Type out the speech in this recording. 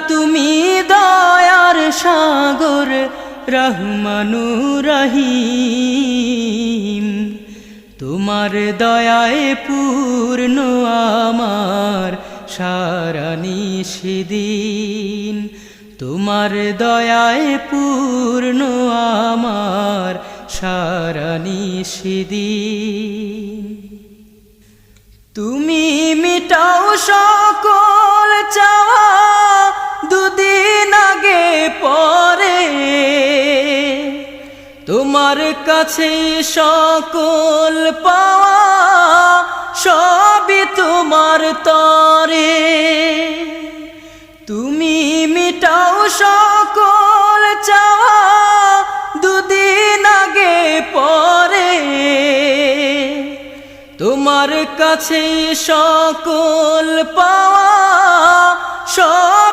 তুমি দয়ার সাগর রহমানুর রহিম। তোমার দয়ায় পূর্ণ আমার সারা নিশিদিন। তোমার দয়ায় পূর্ণ আমার সারা নিশিদিন। তুমি মিটাও সকল চাওয়া দুদিন আগে পরে। তোমার কাছে সকল পাওয়া সবই তোমার তরে। তুমি মিটাও সকল চাওয়া দুদিন আগে পরে। তোমার কাছে সকল পাওয়া সব